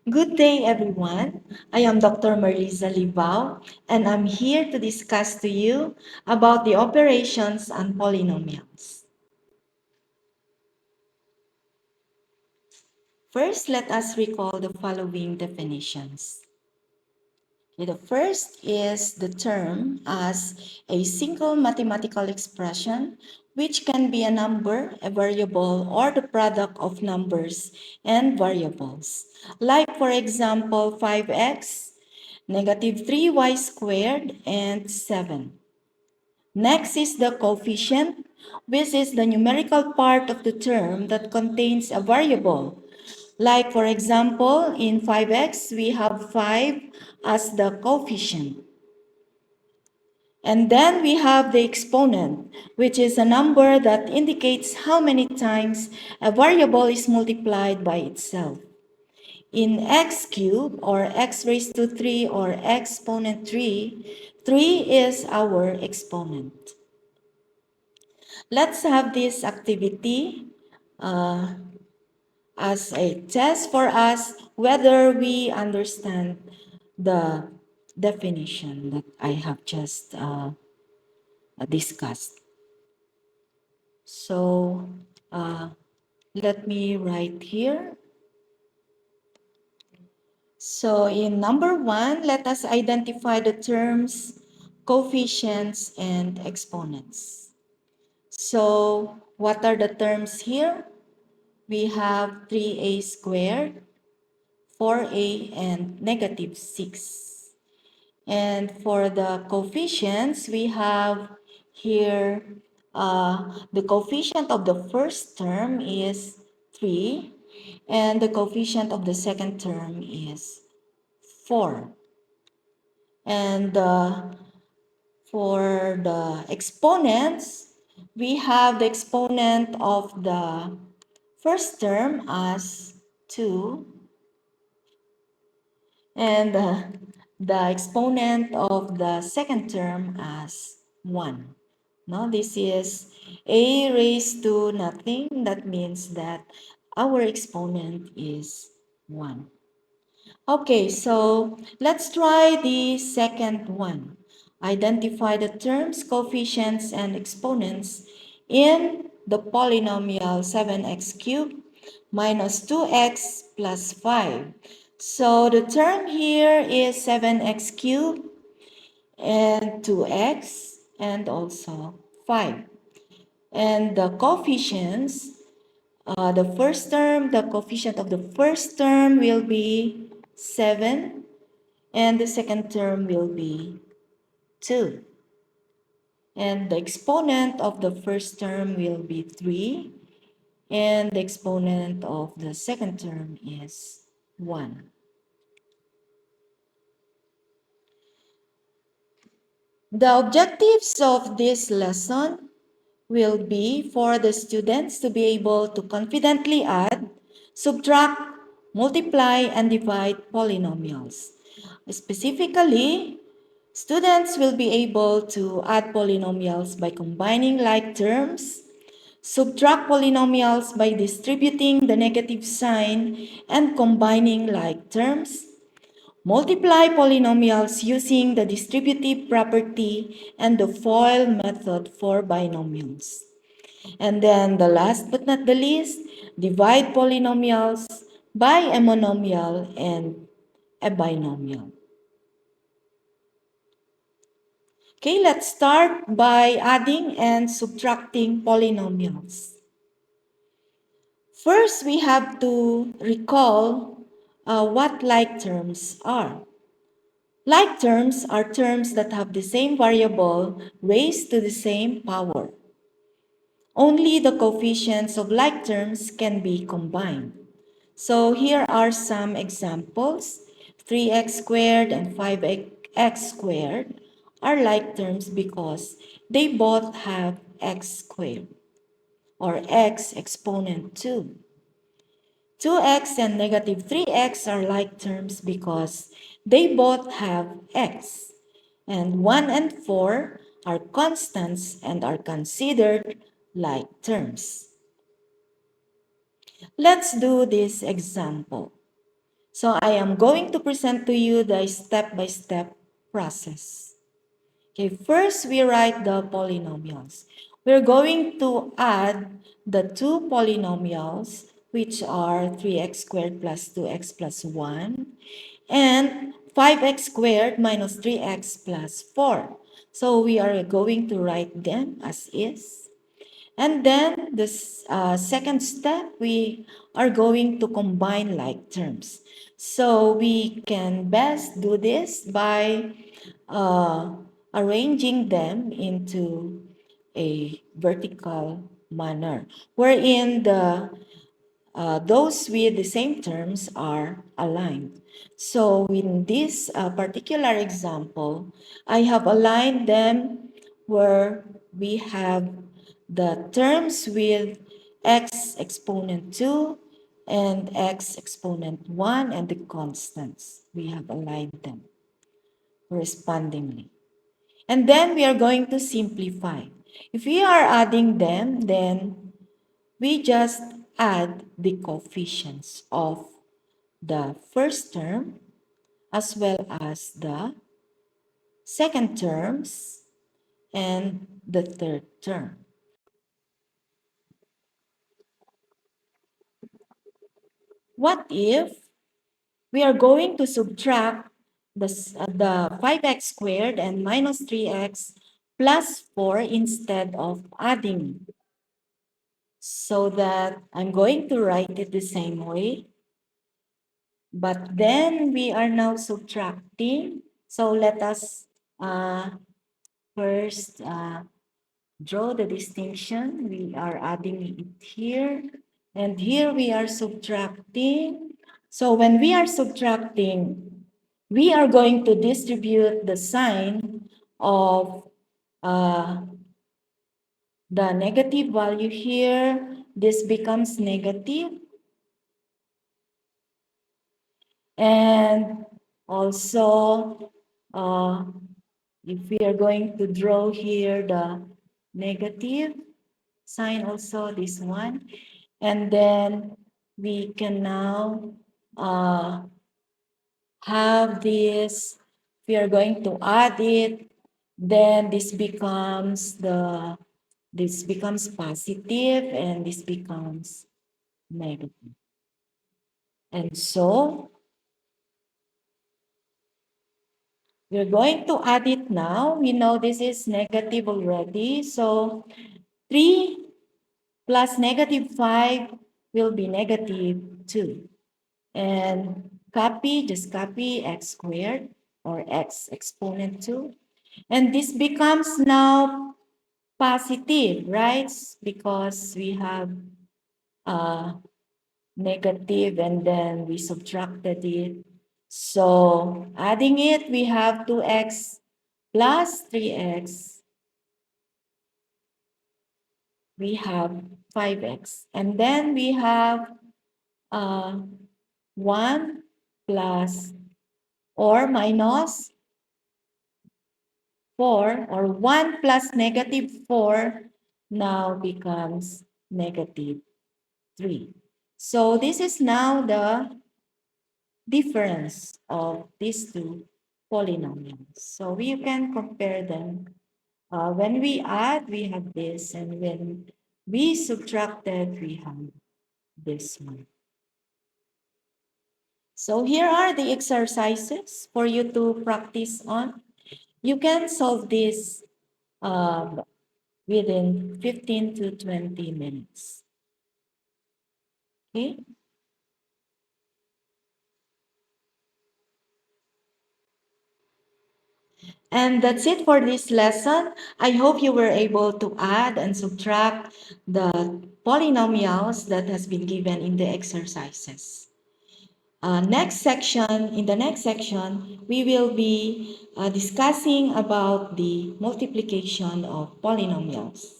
Good day, everyone. I am Dr. Marliza Libao, and I'm here to discuss to you about the operations on polynomials. First, let us recall the following definitions. The first is the term as a single mathematical expression which can be a number, a variable, or the product of numbers and variables. Like, for example, 5x, negative 3y squared, and 7. Next is the coefficient, which is the numerical part of the term that contains a variable. Like, for example, in 5x, we have 5 as the coefficient. And then we have the exponent, which is a number that indicates how many times a variable is multiplied by itself. In x cubed, or x raised to 3, or exponent 3, 3 is our exponent. Let's have this activity uh, as a test for us whether we understand the definition that I have just discussed. So let me write here. So in number 1, let us identify the terms coefficients and exponents. So what are the terms here? We have 3a squared, 4a, and negative 6. And for the coefficients, we have here the coefficient of the first term is 3, and the coefficient of the second term is 4. And for the exponents, we have the exponent of the first term as 2, and the exponent of the second term as 1. Now, this is a raised to nothing. That means that our exponent is 1. Okay, so let's try the second one. Identify the terms, coefficients, and exponents in the polynomial 7x cubed minus 2x plus 5. So the term here is 7x cubed and 2x and also 5. And the coefficients, the coefficient of the first term will be 7, and the second term will be 2. And the exponent of the first term will be 3, and the exponent of the second term is 1. The objectives of this lesson will be for the students to be able to confidently add, subtract, multiply, and divide polynomials. Specifically, students will be able to add polynomials by combining like terms, subtract polynomials by distributing the negative sign and combining like terms, multiply polynomials using the distributive property and the FOIL method for binomials. And then the last but not the least, divide polynomials by a monomial and a binomial. Okay, let's start by adding and subtracting polynomials. First, we have to recall what like terms are. Like terms are terms that have the same variable raised to the same power. Only the coefficients of like terms can be combined. So here are some examples. 3x squared and 5x squared are like terms because they both have x squared, or x exponent 2. 2x and negative 3x are like terms because they both have x. And 1 and 4 are constants and are considered like terms. Let's do this example. So I am going to present to you the step-by-step process. Okay, first we write the polynomials. We're going to add the two polynomials, which are 3x squared plus 2x plus 1, and 5x squared minus 3x plus 4. So we are going to write them as is. And then the second step, we are going to combine like terms. So we can best do this by uh, arranging them into a vertical manner, wherein those with the same terms are aligned. So in this particular example, I have aligned them where we have the terms with x exponent 2 and x exponent 1 and the constants. We have aligned them correspondingly. And then we are going to simplify. If we are adding them, then we just add the coefficients of the first term as well as the second terms and the third term. What if we are going to subtract the 5x squared and minus 3x plus 4 instead of adding? So that I'm going to write it the same way. But then we are now subtracting. So let us first draw the distinction. We are adding it here. And here we are subtracting. So when we are subtracting, we are going to distribute the sign of the negative value here. This becomes negative. And also, if we are going to draw here the negative sign, also this one, and then we can now have this, we are going to add it, then this becomes positive and this becomes negative. And so we're going to add it now. We know this is negative already. So 3 plus negative 5 will be negative 2. And just copy x squared or x exponent 2. And this becomes now positive, right? Because we have negative and then we subtracted it. So adding it, we have 2x plus 3x. We have 5x. And then we have 1 plus or minus 4, or 1 plus negative 4 now becomes negative 3. So this is now the difference of these two polynomials. So we can compare them. When we add, we have this, and when we subtracted, we have this one. So here are the exercises for you to practice on. You can solve this within 15 to 20 minutes. Okay? And that's it for this lesson. I hope you were able to add and subtract the polynomials that has been given in the exercises. In the next section, we will be discussing about the multiplication of polynomials.